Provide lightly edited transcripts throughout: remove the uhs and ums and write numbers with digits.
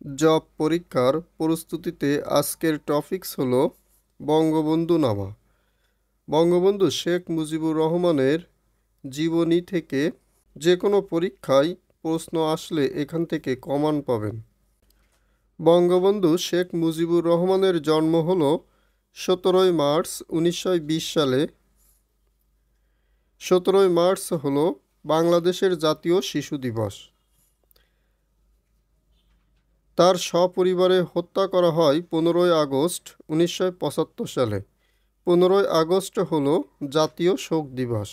Job পরীক্ষার প্রস্তুতিতে আজকের টপিকস হলো বঙ্গবন্ধু নামা। বঙ্গবন্ধু শেখ মুজিবুর রহমানের জীবনী থেকে যে কোনো পরীক্ষায় প্রশ্ন আসলে এখান থেকে কমন পাবেন। বঙ্গবন্ধু শেখ মুজিবুর রহমানের জন্ম হলো 17 মার্চ 1920 সালে। 17 মার্চ হলো বাংলাদেশের জাতীয় শিশু দিবস। তার সপরিবারে হত্যা করা হয় 15 আগস্ট 1975 সালে। 15 আগস্ট হল জাতীয় শোক দিবস।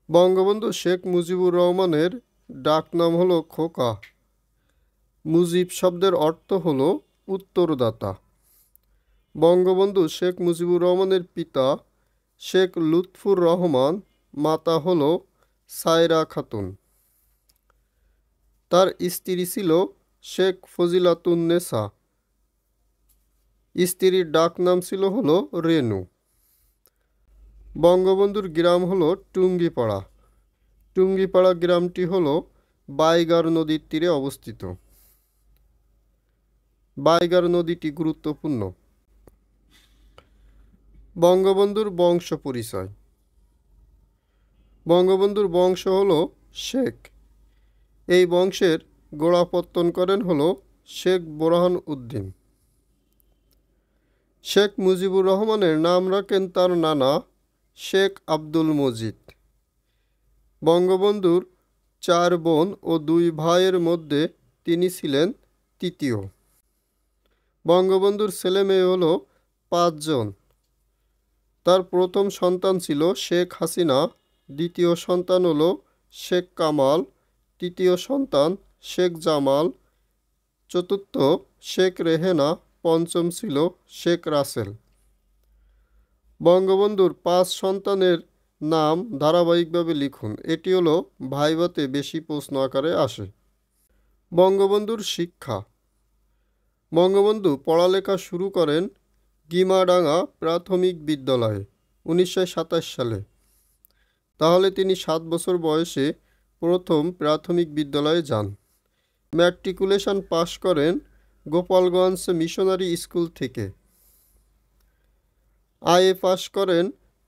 বঙ্গবন্ধু শেখ মুজিবুর রহমানের ডাকনাম হলো খোকা। মুজিব শব্দের অর্থ হলো উত্তরদাতা। বঙ্গবন্ধু শেখ মুজিবুর রহমানের পিতা শেখ লুৎফুর রহমান, মাতা হলো সায়রা খাতুন। তার স্ত্রী ছিল শেখ ফজিলাতুন্নেসা। স্ত্রীর ডাকনাম ছিল হলো রেনু। বঙ্গবন্ধুর গ্রাম হলো টুঙ্গিপাড়া। টুঙ্গিপাড়া গ্রামটি হলো বাইগার নদীর তীরে অবস্থিত। বাইগার নদীটি গুরুত্বপূর্ণ। বঙ্গবন্ধুর বংশ পরিচয়। বঙ্গবন্ধুর বংশ হলো শেখ। এই বংশের গোড়াপত্তন করেন হলো শেখ বোরহান উদ্দিন। শেখ মুজিবুর রহমানের নাম রাখেন তার নানা শেখ আব্দুল মজিদ। বঙ্গবন্ধুর 4 বোন ও 2 ভাইয়ের মধ্যে তিনি ছিলেন তৃতীয়। বঙ্গবন্ধুর ছেলে মেয়ে হলো 5 জন। তার প্রথম সন্তান ছিল শেখ হাসিনা, দ্বিতীয় সন্তান হলো শেখ কামাল, তৃতীয় সন্তান শেখ জামাল, চতুর্থ শেখ রেহেনা, পঞ্চম ছিল শেখ রাসেল। বঙ্গবন্ধুর 5 সন্তানের নাম ধারাবাহিকভাবে লিখুন। এটি হলো ভাইভাতে বেশি প্রশ্ন আকারে আসে। বঙ্গবন্ধুর শিক্ষা। বঙ্গবন্ধু পড়ালেখা শুরু করেন গিমাডাঙ্গা প্রাথমিক বিদ্যালয়ে 1927 সালে। তাহলে তিনি 7 বছর বয়সে প্রথম প্রাথমিক বিদ্যালয়ে যান। ম্যাট্রিকুলেশন পাশ করেন গোপালগঞ্জ মিশনারি স্কুল থেকে। আইএ পাশ করেন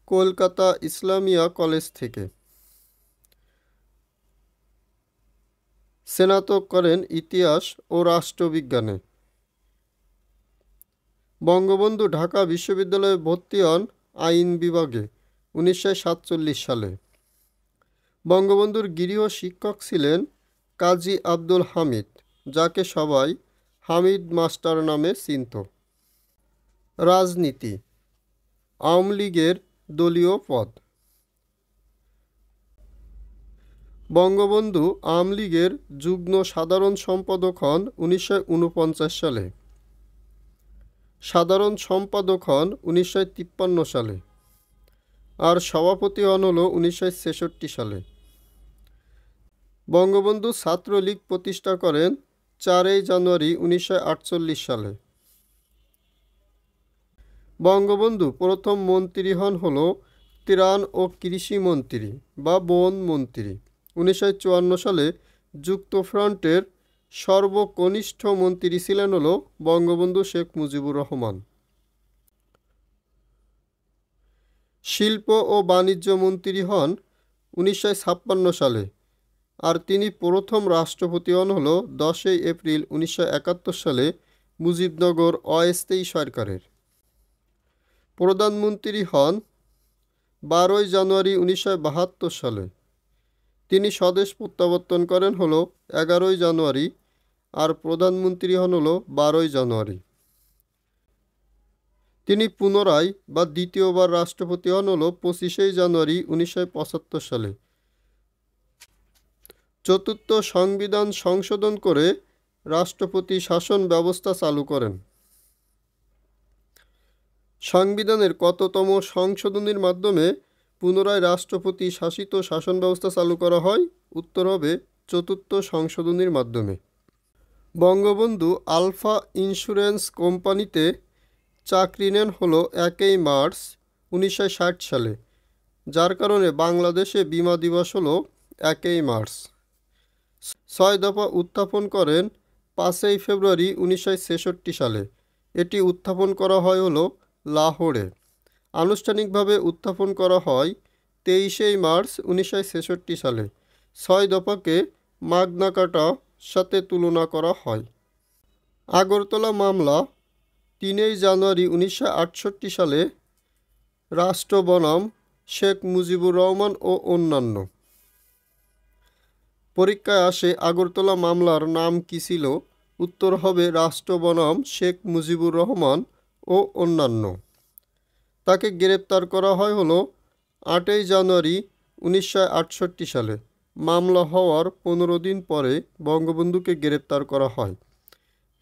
কলকাতা ইসলামিয়া কলেজ থেকে। স্নাতক করেন ইতিহাস ও রাষ্ট্রবিজ্ঞানে। বঙ্গবন্ধু ঢাকা বিশ্ববিদ্যালয়ে ভর্তি হন আইন বিভাগে 1947 সালে। বঙ্গবন্ধুর গৃহ শিক্ষক ছিলেন কাজী আব্দুল হামিদ, যাকে সবাই হামিদ মাস্টার নামে চিনত। রাজনীতি। আওয়ামী লীগের দলীয় পদ। বঙ্গবন্ধু আওয়ামী লীগের যুগ্ম সাধারণ সম্পাদক হন 1949 সালে। সাধারণ সম্পাদক হন 1953 সালে। আর সভাপতি হন হলো 1966 সালে। বঙ্গবন্ধু ছাত্রলীগ প্রতিষ্ঠা করেন 4 জানুয়ারি 1948 সালে। বঙ্গবন্ধু প্রথম মন্ত্রী হন হলো ত্রাণ ও কৃষি মন্ত্রী বা বন মন্ত্রী। 1954 সালে যুক্তফ্রন্টের সর্বকনিষ্ঠ মন্ত্রী ছিলেন হলো বঙ্গবন্ধু শেখ মুজিবুর রহমান। শিল্প ও বাণিজ্য মন্ত্রী হন 1956 সালে। আর তিনি প্রথম রাষ্ট্রপতি হন হলো 10 এপ্রিল 1971 সালে মুজিবনগর অস্থায়ী সরকারের। প্রধানমন্ত্রী হন 12 জানুয়ারি 1972 সালে। তিনি স্বদেশ প্রত্যাবর্তন করেন হলো 11 জানুয়ারি। আর প্রধানমন্ত্রী হন হলো 12 জানুয়ারি। তিনি পুনরায় বা দ্বিতীয়বার রাষ্ট্রপতি হন হলো 25 জানুয়ারি 1975 সালে। চতুর্থ সংবিধান সংশোধন করে রাষ্ট্রপতি শাসন ব্যবস্থা চালু করেন। সংবিধানের কততম সংশোধনীর মাধ্যমে পুনরায় রাষ্ট্রপতি শাসিত শাসন ব্যবস্থা চালু করা হয়? উত্তর হবে চতুর্থ সংশোধনীর মাধ্যমে। বঙ্গবন্ধু আলফা ইন্স্যুরেন্স কোম্পানিতে চাকরি নেন হলো 1 মার্চ 1960 সালে, যার কারণে বাংলাদেশে বিমা দিবস হলো 1 মার্চ। 6 দফা উত্থাপন করেন 5ই ফেব্রুয়ারি 1966 সালে। এটি উত্থাপন করা হয় হলো লাহোরে। আনুষ্ঠানিকভাবে উত্থাপন করা হয় 23 মার্চ 1966 সালে। 6 দফাকে মাগনা কার্টার সাথে তুলনা করা হয়। আগরতলা মামলা 3 জানুয়ারি 1968 সালে। রাষ্ট্র বনাম শেখ মুজিবুর রহমান ও অন্যান্য। পরীক্ষায় আসে আগরতলা মামলার নাম কী ছিল? উত্তর হবে রাষ্ট্র বনাম শেখ মুজিবুর রহমান ও অন্যান্য। তাকে গ্রেপ্তার করা হয় হলো 8 জানুয়ারি 1968 সালে। মামলা হওয়ার 15 দিন পরে বঙ্গবন্ধুকে গ্রেপ্তার করা হয়।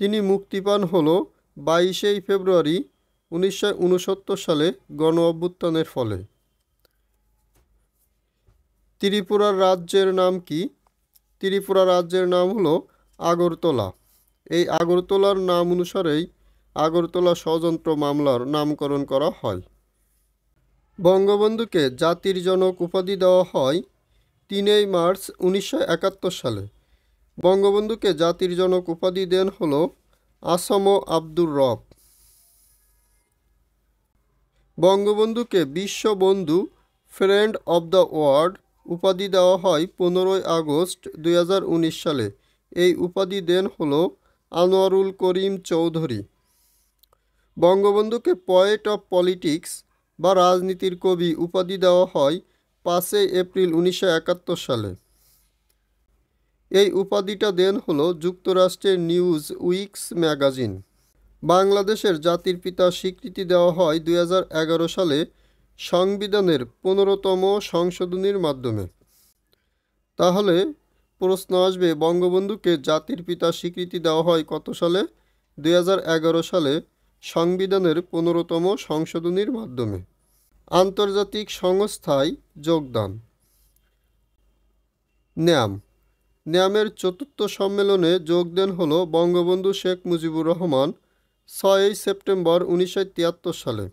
তিনি মুক্তি পান হলো 22 ফেব্রুয়ারি 1969 সালে গণ অভ্যুত্থানের ফলে। ত্রিপুরার রাজ্যের নাম কি? ত্রিপুরা রাজ্যের নাম হলো আগরতলা। এই আগরতলার নাম অনুসারেই আগরতলা ষড়যন্ত্র মামলার নামকরণ করা হয়। বঙ্গবন্ধুকে জাতির জনক উপাধি দেওয়া হয় 3 মার্চ 1971 সালে। বঙ্গবন্ধুকে জাতির জনক উপাধি দেন হলো আসম আব্দুর রব। বঙ্গবন্ধুকে বিশ্ববন্ধু ফ্রেন্ড অব দ্য ওয়ার্ল্ড উপাধি দেওয়া হয় 15 আগস্ট 2019 সালে। এই উপাধি দেন হলো আনোয়ারুল করিম চৌধুরী। বঙ্গবন্ধুকে পোয়েট অফ পলিটিক্স বা রাজনীতির কবি উপাধি দেওয়া হয় 5 এপ্রিল 1971 সালে। এই উপাধিটা দেন হলো যুক্তরাষ্ট্রের নিউজ উইকস ম্যাগাজিন। বাংলাদেশের জাতির পিতা স্বীকৃতি দেওয়া হয় 2011 সালে সংবিধানের 15তম সংশোধনীর মাধ্যমে। তাহলে প্রশ্ন আসবে, বঙ্গবন্ধুকে জাতির পিতা স্বীকৃতি দেওয়া হয় কত সালে? 2011 সালে সংবিধানের 15তম সংশোধনীর মাধ্যমে। আন্তর্জাতিক সংস্থায় যোগদান। ন্যাম। ন্যামের 4র্থ সম্মেলনে যোগ দেন হলো বঙ্গবন্ধু শেখ মুজিবুর রহমান 6 সেপ্টেম্বর 1973 সালে।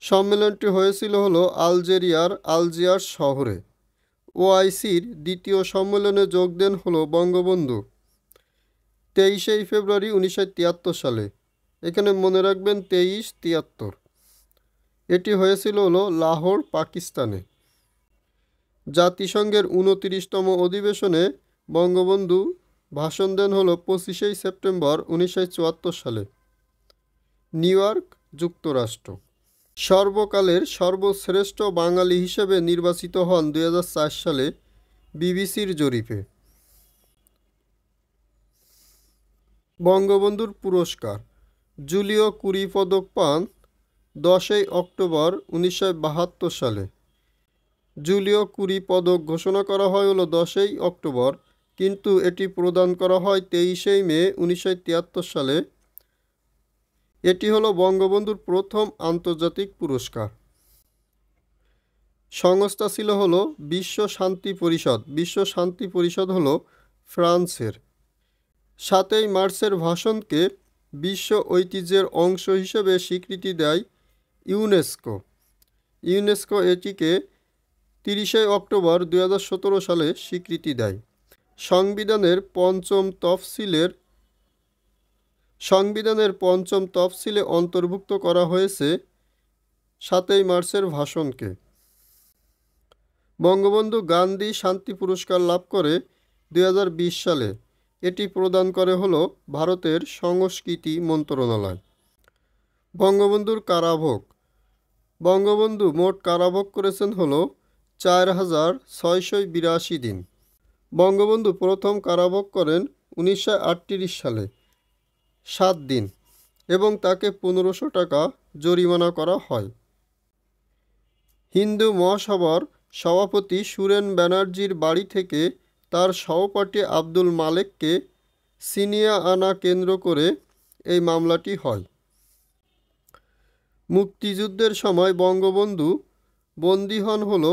সম্মেলনটি হয়েছিল হলো আলজেরিয়ার আলজিয়ার্স শহরে। ওআইসির 2য় সম্মেলনে যোগ দেন হলো বঙ্গবন্ধু 23 ফেব্রুয়ারি 1973 সালে। এখানে মনে রাখবেন 2373। এটি হয়েছিল হলো লাহোর, পাকিস্তানে। জাতিসংঘের 29তম অধিবেশনে বঙ্গবন্ধু ভাষণ দেন হলো 25 সেপ্টেম্বর 1974 সালে, নিউ ইয়র্ক, যুক্তরাষ্ট্র। সর্বকালের সর্বশ্রেষ্ঠ বাঙালি হিসেবে নির্বাচিত হন 2004 সালে বিবিসির জরিপে। বঙ্গবন্ধুর পুরস্কার। জুলিও কুরি পদক পান 10 অক্টোবর 1972 সালে। জুলিও কুরি পদক ঘোষণা করা হয় হলো 10 অক্টোবর, কিন্তু এটি প্রদান করা হয় 23 মে 1973 সালে। এটি হলো বঙ্গবন্ধুর প্রথম আন্তর্জাতিক পুরস্কার। সংস্থা ছিল হলো বিশ্ব শান্তি পরিষদ। বিশ্ব শান্তি পরিষদ হলো ফ্রান্সের। 7 মার্চের ভাষণকে বিশ্ব ঐতিহ্যের অংশ হিসেবে স্বীকৃতি দেয় ইউনেস্কো। ইউনেস্কো এটিকে 30 অক্টোবর 2017 সালে স্বীকৃতি দেয়। সংবিধানের পঞ্চম তফসিলে অন্তর্ভুক্ত করা হয়েছে 7 মার্চের ভাষণকে। বঙ্গবন্ধু গান্ধী শান্তি পুরস্কার লাভ করে 2020 সালে। এটি প্রদান করে হলো ভারতের সংস্কৃতি মন্ত্রণালয়। বঙ্গবন্ধুর কারাভোগ। বঙ্গবন্ধু মোট কারাভোগ করেছেন হলো 4682 দিন। বঙ্গবন্ধু প্রথম কারাভোগ করেন 1938 সালে 7 দিন এবং তাকে 1500 টাকা জরিমানা করা হয়। হিন্দু মহাসভার সভাপতি সুরেন ব্যানার্জির বাড়ি থেকে তার সহপাঠী আব্দুল মালেককে ছিনিয়ে আনা কেন্দ্র করে এই মামলাটি হয়। মুক্তিযুদ্ধের সময় বঙ্গবন্ধু বন্দী হন হলো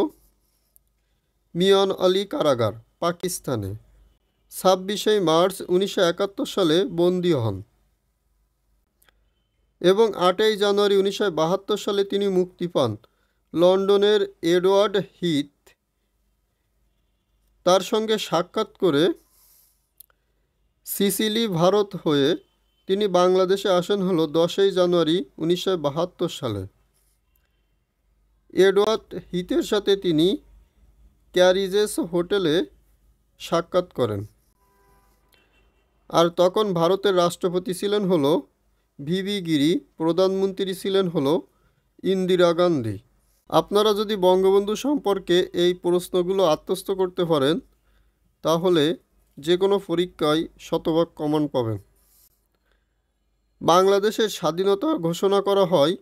মিয়ান আলী কারাগার, পাকিস্তানে। 26 মার্চ 1971 সালে বন্দী হন এবং 8 জানুয়ারি 1972 সালে তিনি মুক্তি পান। লন্ডনের এডওয়ার্ড হিথ তার সঙ্গে সাক্ষাৎ করে সিসিলি ভারত হয়ে তিনি বাংলাদেশে আসেন হলো 10ই জানুয়ারি 1972 সালে। এডওয়ার্ড হিথের সাথে তিনি ক্যারিজেস হোটেলে সাক্ষাৎ করেন। আর তখন ভারতের রাষ্ট্রপতি ছিলেন হলো ভিভি গিরি, প্রধানমন্ত্রী ছিলেন হলো ইন্দিরা গান্ধী। আপনারা যদি বঙ্গবন্ধু সম্পর্কে এই প্রশ্নগুলো আত্মস্থ করতে পারেন তাহলে যে কোনো পরীক্ষায় শতভাগ কমন পাবেন। বাংলাদেশের স্বাধীনতা ঘোষণা করা হয়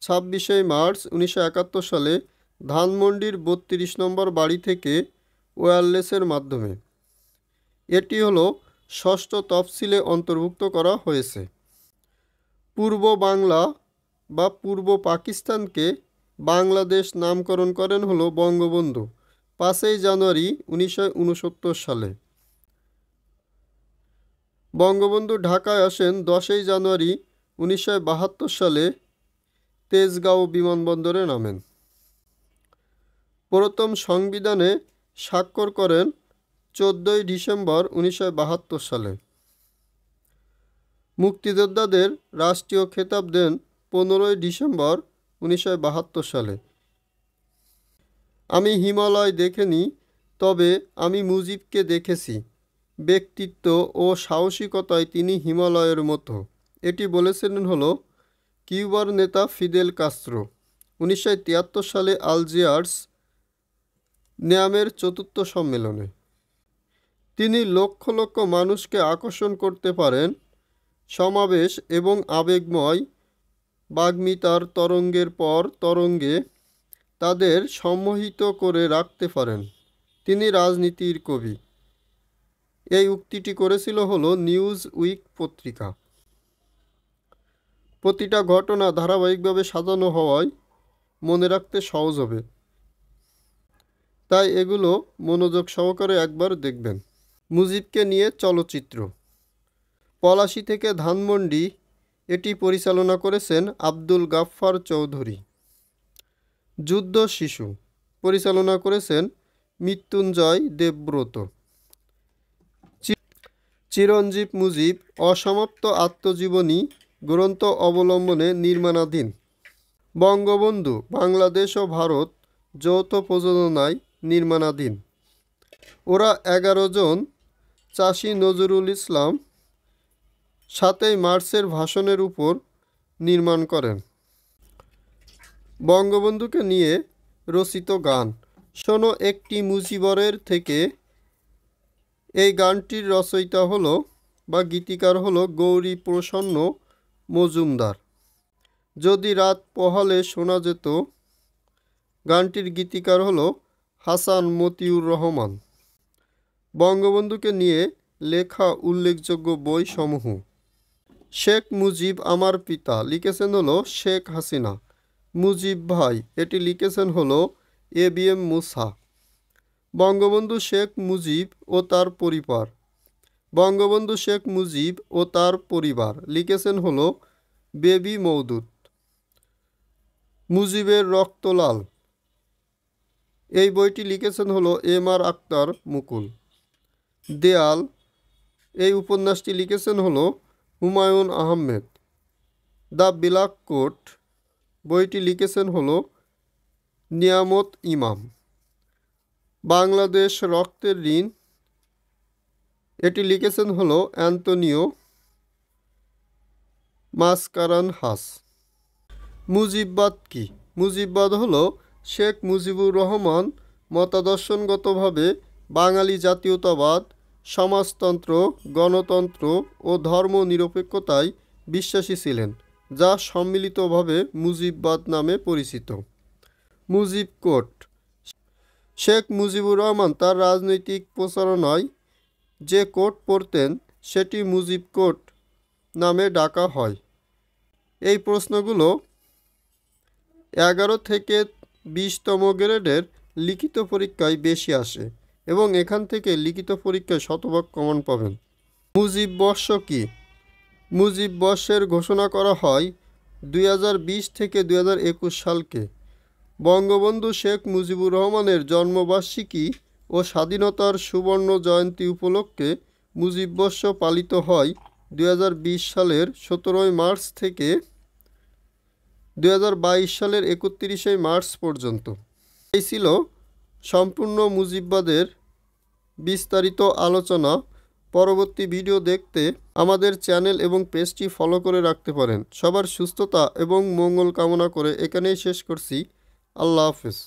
26শে মার্চ 1971 সালে ধানমন্ডির 32 নম্বর বাড়ি থেকে ওয়্যারলেসের মাধ্যমে। এটি হলো ষষ্ঠ তফসিলে অন্তর্ভুক্ত করা হয়েছে। পূর্ব বাংলা বা পূর্ব পাকিস্তানকে বাংলাদেশ নামকরণ করেন হলো বঙ্গবন্ধু 5ই জানুয়ারি 1969 সালে। বঙ্গবন্ধু ঢাকায় আসেন 10ই জানুয়ারি 1972 সালে তেজগাঁও বিমানবন্দরে নামেন। প্রথম সংবিধানে স্বাক্ষর করেন 14ই ডিসেম্বর 1972 সালে। মুক্তিযোদ্ধাদের রাষ্ট্রীয় খেতাব দেন 15ই ডিসেম্বর 1972 সালে। আমি হিমালয় দেখিনি, তবে আমি মুজিবকে দেখেছি। ব্যক্তিত্ব ও সাহসিকতায় তিনি হিমালয়ের মতো, এটি বলেছিলেন হলো কিউবার নেতা ফিদেল কাস্ত্রো 1973 সালে আলজিয়ার্স নেয়ামের 4র্থ সম্মেলনে। তিনি লক্ষ লক্ষ মানুষকে আকর্ষণ করতে পারেন, সমাবেশ এবং আবেগময় বাগ্মিতার তরঙ্গের পর তরঙ্গে তাদের সম্মোহিত করে রাখতে পারেন। তিনি রাজনীতির কবি। এই উক্তিটি করেছিল হলো নিউজ উইক পত্রিকা। প্রতিটা ঘটনা ধারাবাহিকভাবে সাজানো হওয়ায় মনে রাখতে সহজ হবে, তাই এগুলো মনোযোগ সহকারে একবার দেখবেন। মুজিবকে নিয়ে চলচ্চিত্র পলাশী থেকে ধানমন্ডি, এটি পরিচালনা করেছেন আব্দুল গাফফার চৌধুরী। যুদ্ধ শিশু পরিচালনা করেছেন মৃত্যুঞ্জয় দেবব্রত। চিরঞ্জীব মুজিব অসমাপ্ত আত্মজীবনী গ্রন্থ অবলম্বনে নির্মাণাধীন। বঙ্গবন্ধু বাংলাদেশ ও ভারত যৌথ প্রযোজনায় নির্মাণাধীন। ওরা 11 জন চাষী নজরুল ইসলাম 7ই মার্চের ভাষণের উপর নির্মাণ করেন। বঙ্গবন্ধুকে নিয়ে রচিত গান শোনো একটি মুজিবরের থেকে। এই গানটির রচয়িতা হলো বা গীতিকার হলো গৌরী প্রসন্ন মজুমদার। যদি রাত পোহালে শোনা যেত, গানটির গীতিকার হলো হাসান মতিউর রহমান। বঙ্গবন্ধুকে নিয়ে লেখা উল্লেখযোগ্য বই সমূহ: শেখ মুজিব আমার পিতা, লিখেছেন হলো শেখ হাসিনা। মুজিব ভাই, এটি লিখেছেন হলো ABM মুসা। বঙ্গবন্ধু শেখ মুজিব ও তার পরিবার। বঙ্গবন্ধু শেখ মুজিব ও তার পরিবার, লিখেছেন হলো বেবি মওদুদ। মুজিবের রক্ত লাল, এই বইটি লিখেছেন হলো MR আক্তার মুকুল। দেয়াল, এই উপন্যাসটি লিখেছেন হলো Humayun Ahmed. The black coat, বইটি লিখেছেন হলো নিয়ামত ইমাম। বাংলাদেশ রক্তের ঋণ, এটি লিখেছেন হলো অ্যান্তনিও মাসকারানহাস। মুজিববাদ কি? মুজিববাদ হলো শেখ মুজিবুর রহমান মতাদর্শনগতভাবে বাঙালি জাতীয়তাবাদ, সমাজতন্ত্র, গণতন্ত্র ও ধর্মনিরপেক্ষতায় বিশ্বাসী ছিলেন, যা সম্মিলিতভাবে মুজিববাদ নামে পরিচিত। মুজিব কোট, শেখ মুজিবুর রহমান তার রাজনৈতিক প্রচারণায় যে কোট পরতেন সেটি মুজিব কোট নামে ডাকা হয়। এই প্রশ্নগুলো 11 থেকে 20তম গ্রেডের লিখিত পরীক্ষায় বেশি আসে এবং এখান থেকে লিখিত পরীক্ষায় শতভাগ কমন পাবেন। মুজিব বর্ষ কি? মুজিব বর্ষের ঘোষণা করা হয় 2020 থেকে 2021 সালকে। বঙ্গবন্ধু শেখ মুজিবুর রহমানের জন্মবার্ষিকী ও স্বাধীনতার সুবর্ণ জয়ন্তী উপলক্ষে মুজিববর্ষ পালিত হয় 2020 সালের 17 মার্চ থেকে 2022 সালের 31 মার্চ পর্যন্ত। এই ছিল সম্পূর্ণ মুজিববাদের বিস্তারিত আলোচনা। পরবর্তী ভিডিও দেখতে আমাদের চ্যানেল এবং পেজটি ফলো করে রাখতে পারেন। সবার সুস্থতা এবং মঙ্গল কামনা করে এখানেই শেষ করছি। আল্লাহ হাফেজ।